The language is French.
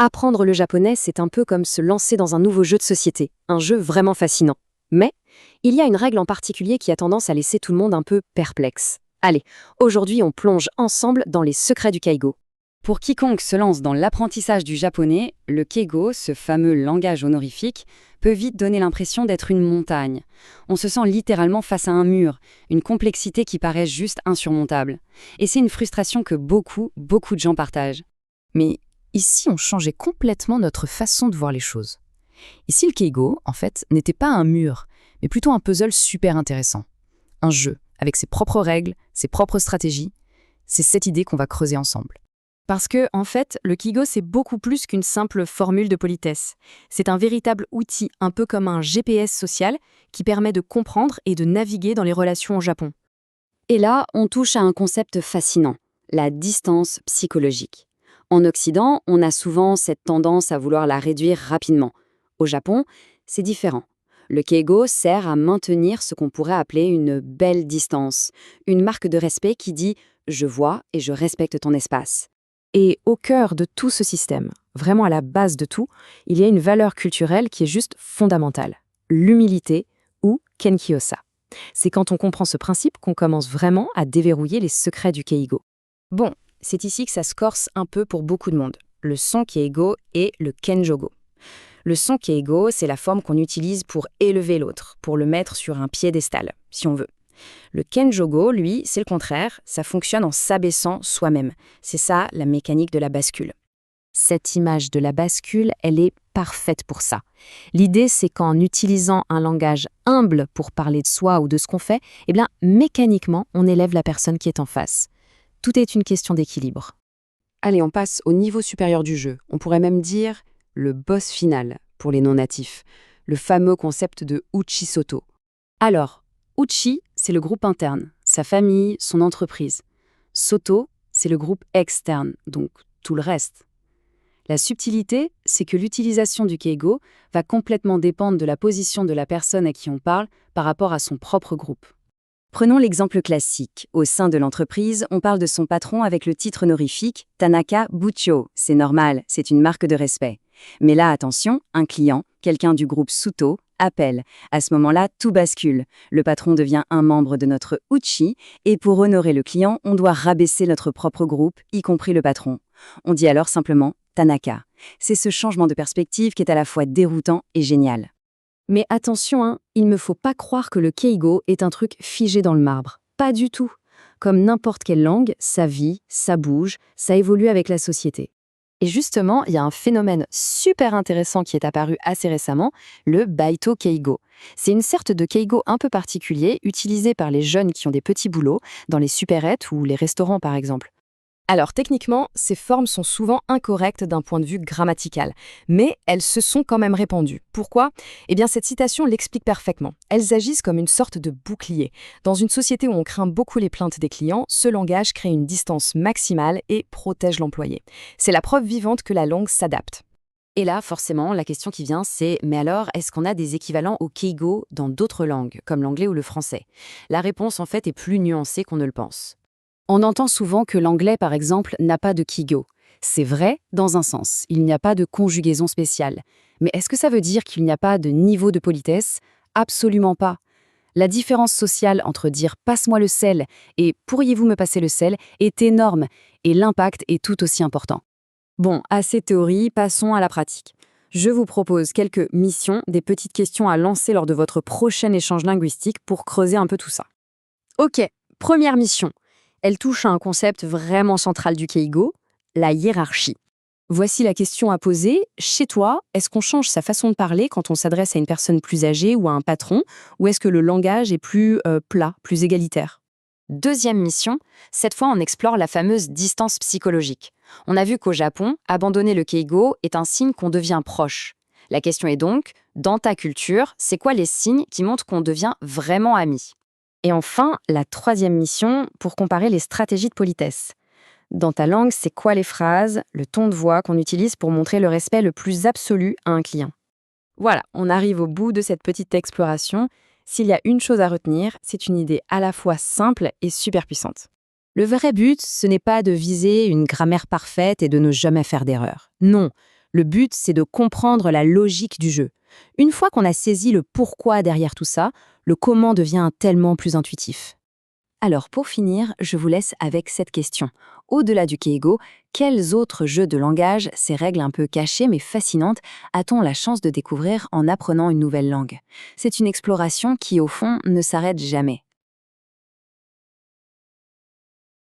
Apprendre le japonais, c'est un peu comme se lancer dans un nouveau jeu de société, un jeu vraiment fascinant. Mais il y a une règle en particulier qui a tendance à laisser tout le monde un peu perplexe. Allez, aujourd'hui on plonge ensemble dans les secrets du keigo. Pour quiconque se lance dans l'apprentissage du japonais, le keigo, ce fameux langage honorifique, peut vite donner l'impression d'être une montagne. On se sent littéralement face à un mur, une complexité qui paraît juste insurmontable. Et c'est une frustration que beaucoup de gens partagent. Mais ici, on changeait complètement notre façon de voir les choses. Ici, le keigo, en fait, n'était pas un mur, mais plutôt un puzzle super intéressant. Un jeu, avec ses propres règles, ses propres stratégies. C'est cette idée qu'on va creuser ensemble. Parce que, en fait, le keigo, c'est beaucoup plus qu'une simple formule de politesse. C'est un véritable outil, un peu comme un GPS social, qui permet de comprendre et de naviguer dans les relations au Japon. Et là, on touche à un concept fascinant, la distance psychologique. En Occident, on a souvent cette tendance à vouloir la réduire rapidement. Au Japon, c'est différent. Le keigo sert à maintenir ce qu'on pourrait appeler une belle distance, une marque de respect qui dit « je vois et je respecte ton espace ». Et au cœur de tout ce système, vraiment à la base de tout, il y a une valeur culturelle qui est juste fondamentale, l'humilité ou kenkyosa. C'est quand on comprend ce principe qu'on commence vraiment à déverrouiller les secrets du keigo. Bon, c'est ici que ça se corse un peu pour beaucoup de monde, le son keigo et le kenjogo. Le son keigo, c'est la forme qu'on utilise pour élever l'autre, pour le mettre sur un piédestal, si on veut. Le kenjogo, lui, c'est le contraire, ça fonctionne en s'abaissant soi-même. C'est ça, la mécanique de la bascule. Cette image de la bascule, elle est parfaite pour ça. L'idée, c'est qu'en utilisant un langage humble pour parler de soi ou de ce qu'on fait, eh bien, mécaniquement, on élève la personne qui est en face. Tout est une question d'équilibre. Allez, on passe au niveau supérieur du jeu. On pourrait même dire le boss final pour les non-natifs, le fameux concept de Uchisoto. Alors, Uchi, c'est le groupe interne, sa famille, son entreprise. Soto, c'est le groupe externe, donc tout le reste. La subtilité, c'est que l'utilisation du keigo va complètement dépendre de la position de la personne à qui on parle par rapport à son propre groupe. Prenons l'exemple classique. Au sein de l'entreprise, on parle de son patron avec le titre honorifique Tanaka Bucho. C'est normal, c'est une marque de respect. Mais là, attention, un client, quelqu'un du groupe Suto, appelle. À ce moment-là, tout bascule. Le patron devient un membre de notre Uchi, et pour honorer le client, on doit rabaisser notre propre groupe, y compris le patron. On dit alors simplement Tanaka. C'est ce changement de perspective qui est à la fois déroutant et génial. Mais attention, il ne me faut pas croire que le keigo est un truc figé dans le marbre. Pas du tout. Comme n'importe quelle langue, ça vit, ça bouge, ça évolue avec la société. Et justement, il y a un phénomène super intéressant qui est apparu assez récemment, le Baito Keigo. C'est une sorte de keigo un peu particulier, utilisé par les jeunes qui ont des petits boulots, dans les supérettes ou les restaurants par exemple. Alors techniquement, ces formes sont souvent incorrectes d'un point de vue grammatical, mais elles se sont quand même répandues. Pourquoi ? Eh bien cette citation l'explique parfaitement. Elles agissent comme une sorte de bouclier. Dans une société où on craint beaucoup les plaintes des clients, ce langage crée une distance maximale et protège l'employé. C'est la preuve vivante que la langue s'adapte. Et là, forcément, la question qui vient, c'est « mais alors, est-ce qu'on a des équivalents au keigo dans d'autres langues, comme l'anglais ou le français ?» La réponse, en fait, est plus nuancée qu'on ne le pense. On entend souvent que l'anglais, par exemple, n'a pas de keigo. C'est vrai, dans un sens, il n'y a pas de conjugaison spéciale. Mais est-ce que ça veut dire qu'il n'y a pas de niveau de politesse ? Absolument pas. La différence sociale entre dire « passe-moi le sel » et « pourriez-vous me passer le sel » est énorme, et l'impact est tout aussi important. Bon, assez théorie, passons à la pratique. Je vous propose quelques missions, des petites questions à lancer lors de votre prochain échange linguistique pour creuser un peu tout ça. Ok, première mission. Elle touche à un concept vraiment central du keigo, la hiérarchie. Voici la question à poser. Chez toi, est-ce qu'on change sa façon de parler quand on s'adresse à une personne plus âgée ou à un patron, ou est-ce que le langage est plus plat, plus égalitaire ? Deuxième mission, cette fois on explore la fameuse distance psychologique. On a vu qu'au Japon, abandonner le keigo est un signe qu'on devient proche. La question est donc, dans ta culture, c'est quoi les signes qui montrent qu'on devient vraiment amis ? Et enfin, la troisième mission, pour comparer les stratégies de politesse. Dans ta langue, c'est quoi les phrases, le ton de voix qu'on utilise pour montrer le respect le plus absolu à un client ? Voilà, on arrive au bout de cette petite exploration. S'il y a une chose à retenir, c'est une idée à la fois simple et super puissante. Le vrai but, ce n'est pas de viser une grammaire parfaite et de ne jamais faire d'erreur. Non, Le but, c'est de comprendre la logique du jeu. Une fois qu'on a saisi le pourquoi derrière tout ça, le comment devient tellement plus intuitif. Alors pour finir, je vous laisse avec cette question. Au-delà du Keigo, quels autres jeux de langage, ces règles un peu cachées mais fascinantes, a-t-on la chance de découvrir en apprenant une nouvelle langue? C'est une exploration qui, au fond, ne s'arrête jamais.